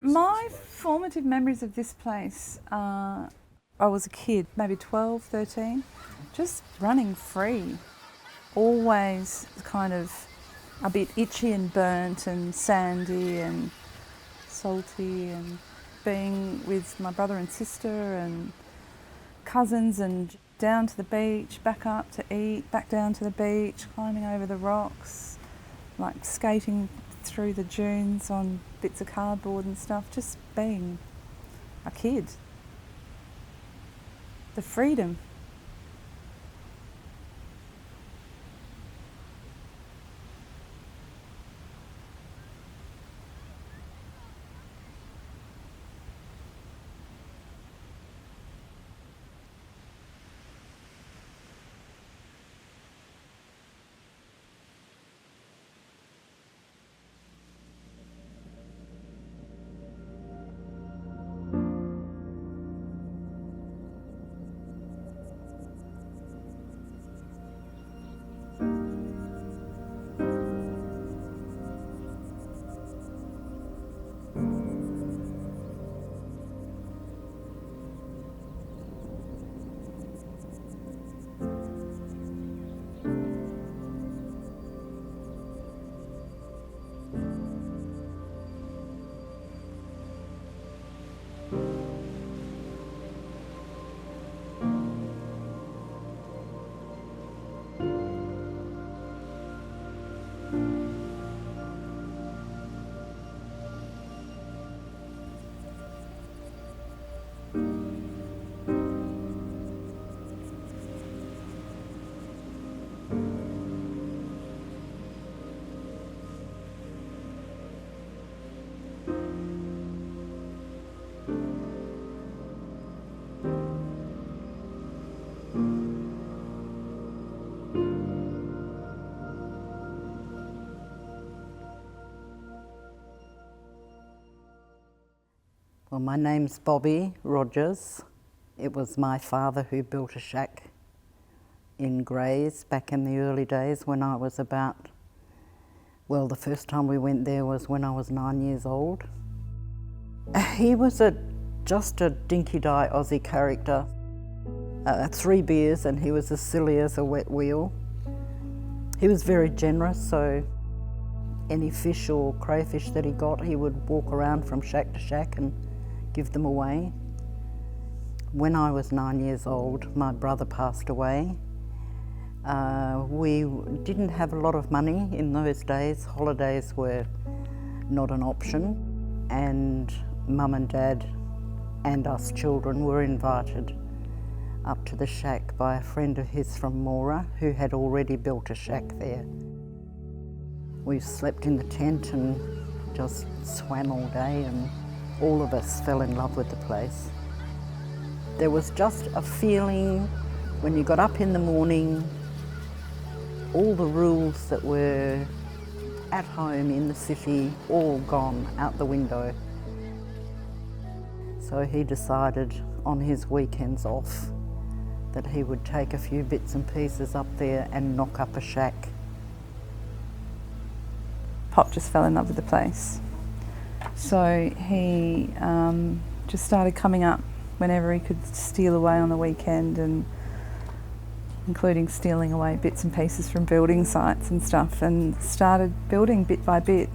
My formative memories of this place are I was a kid, maybe 12, 13, just running free. Always kind of a bit itchy and burnt and sandy and salty, and being with my brother and sister and cousins and down to the beach, back up to eat, back down to the beach, climbing over the rocks, like skating through the dunes on bits of cardboard and stuff, just being a kid. The freedom. Well, my name's Bobby Rogers. It was my father who built a shack in Grays back in the early days when I was about, well, the first time we went there was when I was 9 years old. He was just a dinky-die Aussie character. 3 beers and he was as silly as a wet wheel. He was very generous, so any fish or crayfish that he got, he would walk around from shack to shack and give them away. When I was 9 years old, my brother passed away. We didn't have a lot of money in those days. Holidays were not an option, and Mum and Dad and us children were invited up to the shack by a friend of his from Mora who had already built a shack there. We slept in the tent and just swam all day, and all of us fell in love with the place. There was just a feeling when you got up in the morning, all the rules that were at home in the city, all gone out the window. So he decided on his weekends off that he would take a few bits and pieces up there and knock up a shack. Pop just fell in love with the place. So he just started coming up whenever he could steal away on the weekend, and including stealing away bits and pieces from building sites and stuff, and started building bit by bit,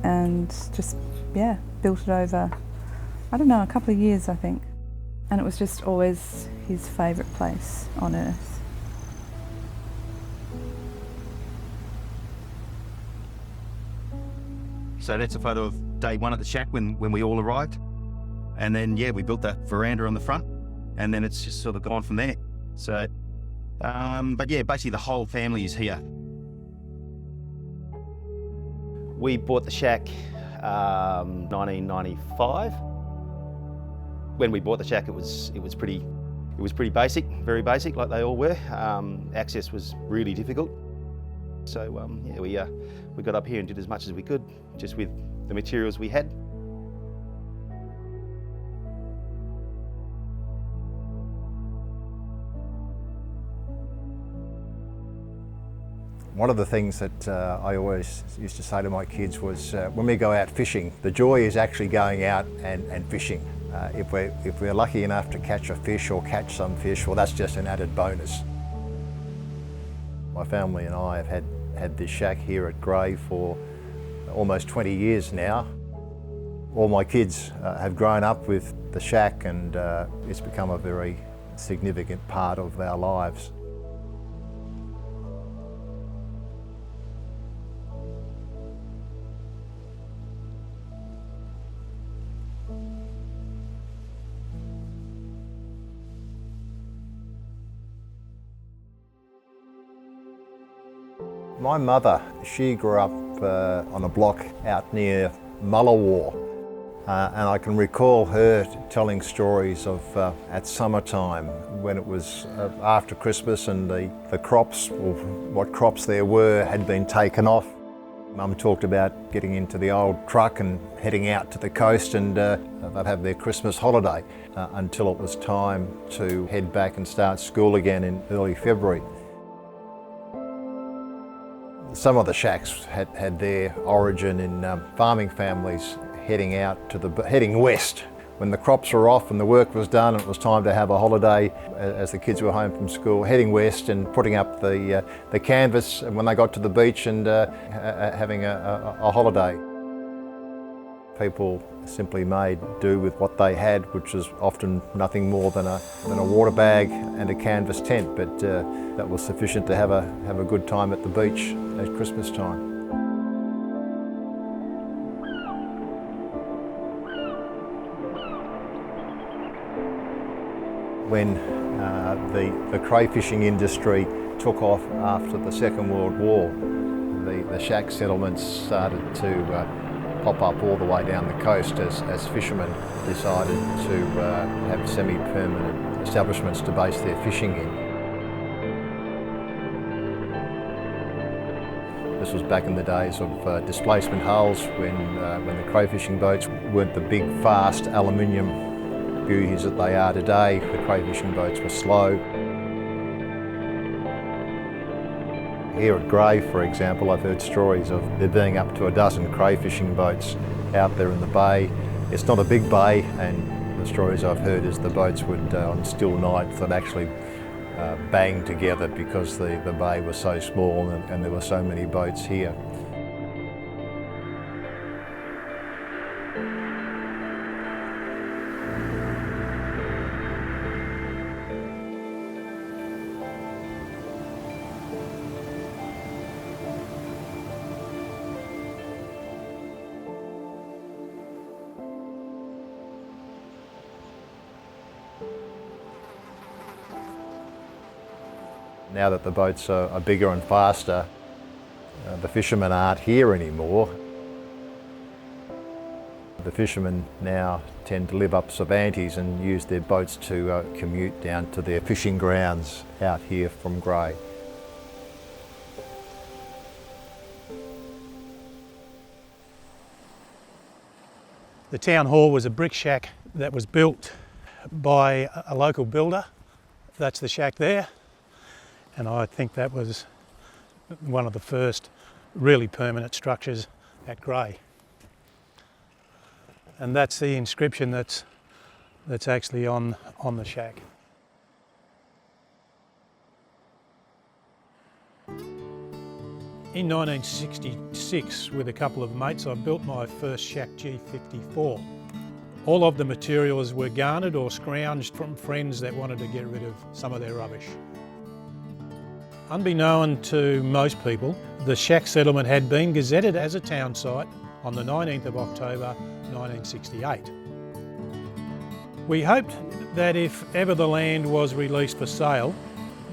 and just, yeah, built it over, I don't know, a couple of years, I think. And it was just always his favourite place on earth. So that's a photo of day one at the shack when we all arrived. And then, yeah, we built that veranda on the front, and then it's just sort of gone from there. So, but yeah, basically the whole family is here. We bought the shack 1995. When we bought the shack, it was pretty basic, very basic, like they all were. Access was really difficult. So yeah, we got up here and did as much as we could, just with the materials we had. One of the things that I always used to say to my kids was when we go out fishing, the joy is actually going out and fishing. If we're lucky enough to catch a fish or catch some fish, well, that's just an added bonus. My family and I have had this shack here at Grey for almost 20 years now. All my kids have grown up with the shack, and it's become a very significant part of our lives. My mother, she grew up on a block out near Mullawar, and I can recall her telling stories of at summertime when it was after Christmas and the crops, or what crops there were, had been taken off. Mum talked about getting into the old truck and heading out to the coast, and they'd have their Christmas holiday until it was time to head back and start school again in early February. Some of the shacks had their origin in farming families heading west. When the crops were off and the work was done and it was time to have a holiday as the kids were home from school, heading west and putting up the canvas when they got to the beach and having a holiday. People simply made do with what they had, which was often nothing more than a water bag and a canvas tent, but that was sufficient to have a good time at the beach at Christmas time. When the crayfishing industry took off after the Second World War, the shack settlements started to pop up all the way down the coast as fishermen decided to have semi-permanent establishments to base their fishing in. This was back in the days of displacement hulls when the crayfishing boats weren't the big fast aluminium beauties that they are today. The crayfishing boats were slow. Here at Grey, for example, I've heard stories of there being up to a dozen crayfishing boats out there in the bay. It's not a big bay, and the stories I've heard is the boats would, on still nights, they'd actually bang together because the bay was so small and there were so many boats here. Now that the boats are bigger and faster, the fishermen aren't here anymore. The fishermen now tend to live up Cervantes and use their boats to commute down to their fishing grounds out here from Grey. The town hall was a brick shack that was built by a local builder. That's the shack there. And I think that was one of the first really permanent structures at Grey. And that's the inscription that's actually on the shack. In 1966, with a couple of mates, I built my first shack G54. All of the materials were garnered or scrounged from friends that wanted to get rid of some of their rubbish. Unbeknown to most people, the shack settlement had been gazetted as a town site on the 19th of October 1968. We hoped that if ever the land was released for sale,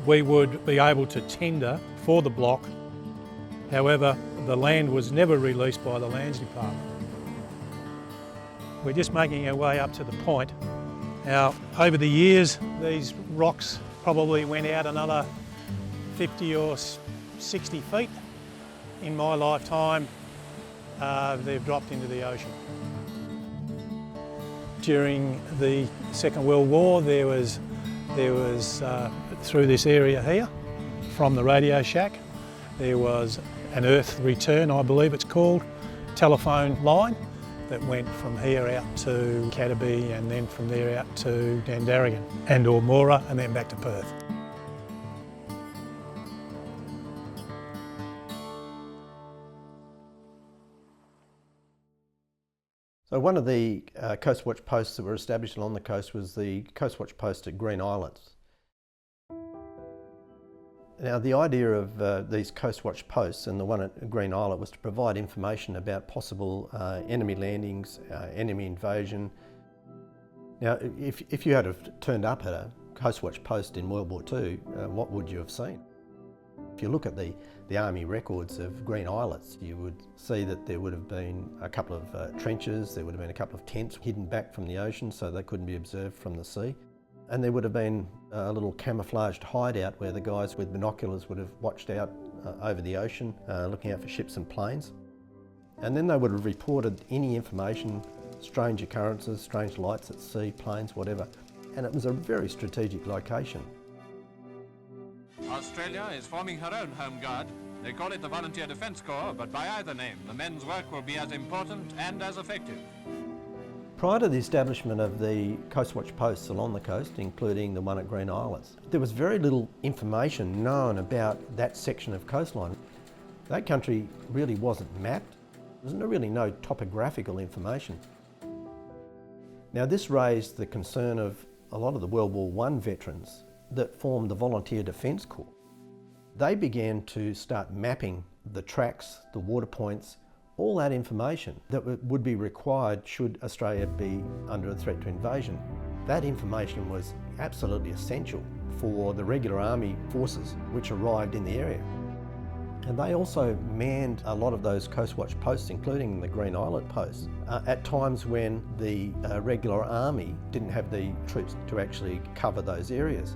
we would be able to tender for the block. However, the land was never released by the Lands Department. We're just making our way up to the point. Now, over the years, these rocks probably went out another 50 or 60 feet. In my lifetime, they've dropped into the ocean. During the Second World War, there was through this area here, from the radio shack, there was an earth return, I believe it's called, telephone line that went from here out to Cataby and then from there out to Dandaragan and Ormora and then back to Perth. So one of the Coast Watch posts that were established along the coast was the Coast Watch post at Green Islands. Now the idea of these Coast Watch posts and the one at Green Islet was to provide information about possible enemy landings, enemy invasion. Now if you had have turned up at a Coast Watch post in World War II, what would you have seen? If you look at the Army records of Green Islets, you would see that there would have been a couple of trenches, there would have been a couple of tents hidden back from the ocean so they couldn't be observed from the sea. And there would have been a little camouflaged hideout where the guys with binoculars would have watched out over the ocean, looking out for ships and planes. And then they would have reported any information, strange occurrences, strange lights at sea, planes, whatever. And it was a very strategic location. Australia is forming her own home guard. They call it the Volunteer Defence Corps, but by either name, the men's work will be as important and as effective. Prior to the establishment of the Coast Watch posts along the coast, including the one at Green Islets, there was very little information known about that section of coastline. That country really wasn't mapped. There was really no topographical information. Now this raised the concern of a lot of the World War I veterans that formed the Volunteer Defence Corps. They began to start mapping the tracks, the water points, all that information that would be required should Australia be under a threat to invasion. That information was absolutely essential for the regular army forces which arrived in the area. And they also manned a lot of those Coast Watch posts, including the Green Islet posts, at times when the regular army didn't have the troops to actually cover those areas.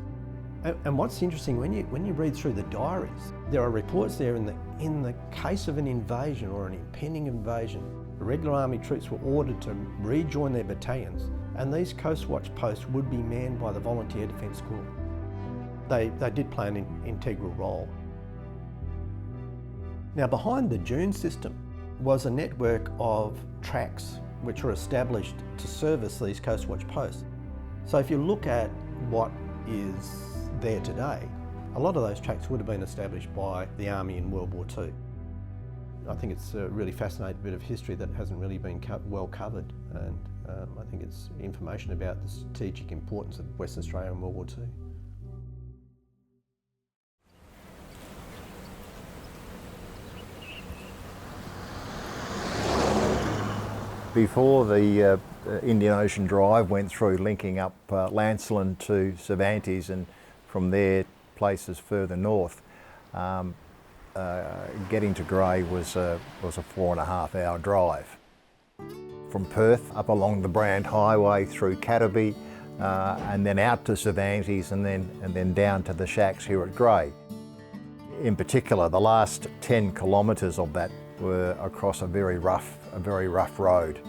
And what's interesting, when you read through the diaries, there are reports there in the case of an invasion or an impending invasion, the regular army troops were ordered to rejoin their battalions, and these Coast Watch posts would be manned by the Volunteer Defence Corps. They did play an integral role. Now behind the dune system was a network of tracks which were established to service these Coast Watch posts. So if you look at what is there today, a lot of those tracks would have been established by the Army in World War II. I think it's a really fascinating bit of history that hasn't really been well covered, and I think it's information about the strategic importance of Western Australia in World War II. Before the Indian Ocean Drive went through, linking up Lancelin to Cervantes, and from there places further north, getting to Grey was a 4.5 hour drive. From Perth up along the Brand Highway through Cataby, and then out to Cervantes, and then down to the shacks here at Grey. In particular, the last 10 kilometres of that were across a very rough road.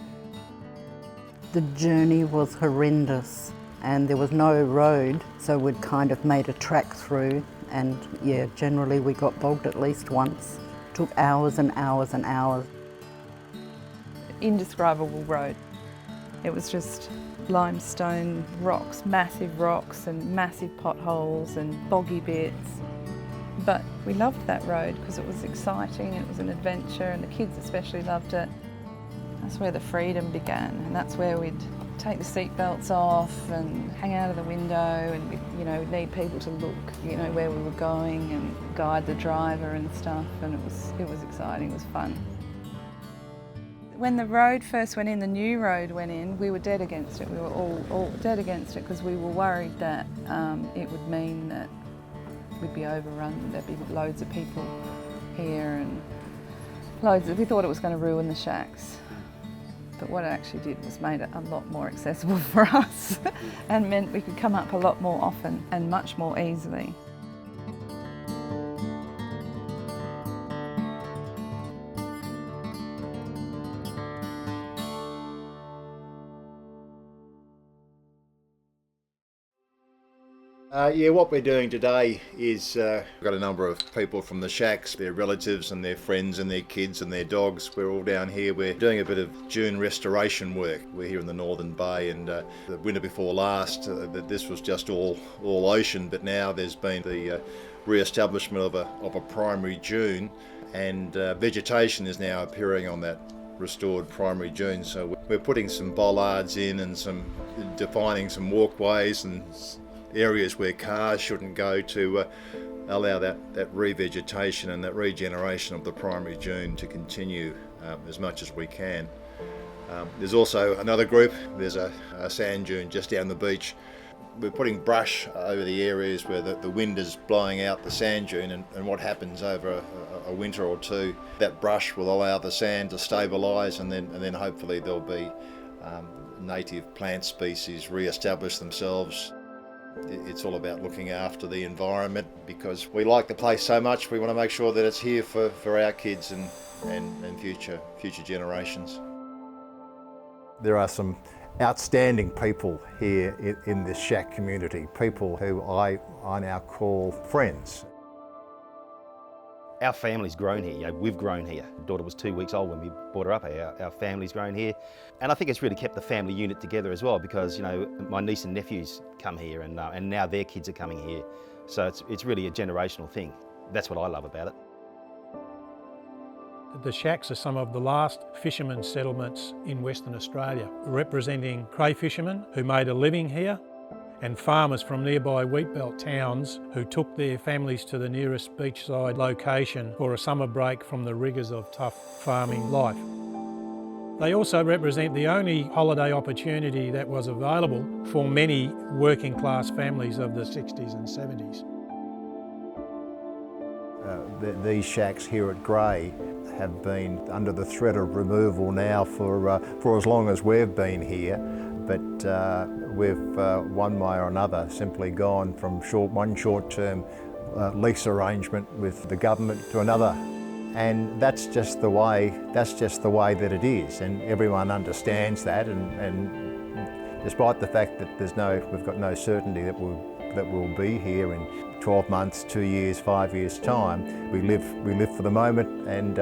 The journey was horrendous and there was no road, so we'd kind of made a track through, and yeah, generally we got bogged at least once. It took hours and hours and hours. Indescribable road. It was just limestone rocks, massive rocks and massive potholes and boggy bits. But we loved that road because it was exciting, it was an adventure, and the kids especially loved it. That's where the freedom began, and that's where we'd take the seat belts off and hang out of the window, and we'd need people to look, where we were going and guide the driver and stuff, and it was exciting, it was fun. When the road first went in, the new road went in, we were dead against it. We were all dead against it because we were worried that it would mean that we'd be overrun, there'd be loads of people here, and we thought it was going to ruin the shacks. But what it actually did was made it a lot more accessible for us and meant we could come up a lot more often and much more easily. Yeah, what we're doing today is we've got a number of people from the shacks, their relatives and their friends and their kids and their dogs. We're all down here. We're doing a bit of dune restoration work. We're here in the Northern Bay, and the winter before last, this was just all ocean, but now there's been the re-establishment of a primary dune, and vegetation is now appearing on that restored primary dune. So we're putting some bollards in and defining some walkways and areas where cars shouldn't go to allow that revegetation and that regeneration of the primary dune to continue as much as we can. There's also another group. There's a sand dune just down the beach. We're putting brush over the areas where the wind is blowing out the sand dune, and what happens over a winter or two, that brush will allow the sand to stabilise, and then hopefully there'll be native plant species re-establish themselves. It's all about looking after the environment, because we like the place so much. We want to make sure that it's here for our kids and future generations. There are some outstanding people here in this shack community, people who I now call friends. Our family's grown here, you know, we've grown here. My daughter was 2 weeks old when we brought her up. Our family's grown here. And I think it's really kept the family unit together as well, because, you know, my niece and nephews come here, and now their kids are coming here. So it's really a generational thing. That's what I love about it. The shacks are some of the last fishermen's settlements in Western Australia, representing cray fishermen who made a living here, and farmers from nearby wheatbelt towns who took their families to the nearest beachside location for a summer break from the rigours of tough farming life. They also represent the only holiday opportunity that was available for many working class families of the 60s and 70s. These shacks here at Grey have been under the threat of removal now for as long as we've been here, but we've one way or another simply gone from one short-term lease arrangement with the government to another, and that's just the way that it is, and everyone understands that, and despite the fact that we've got no certainty that we'll be here in 12 months, 2 years, 5 years' time. We live for the moment, and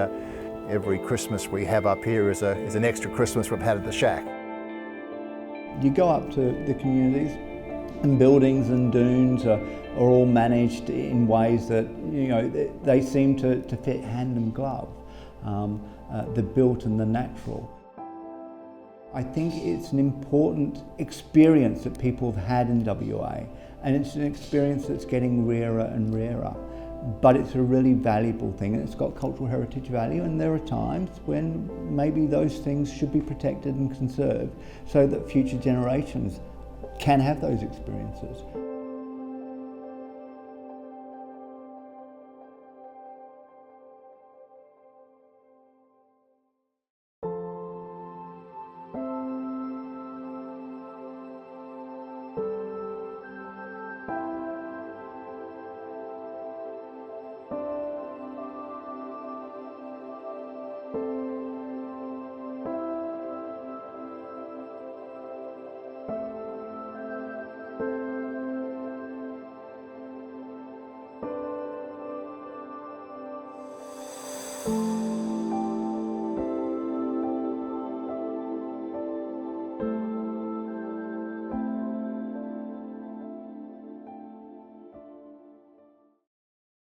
every Christmas we have up here is an extra Christmas we've had at the shack. You go up to the communities, and buildings and dunes are all managed in ways that, you know, they seem to fit hand and glove, the built and the natural. I think it's an important experience that people have had in WA, and it's an experience that's getting rarer and rarer. But it's a really valuable thing, and it's got cultural heritage value, and there are times when maybe those things should be protected and conserved so that future generations can have those experiences.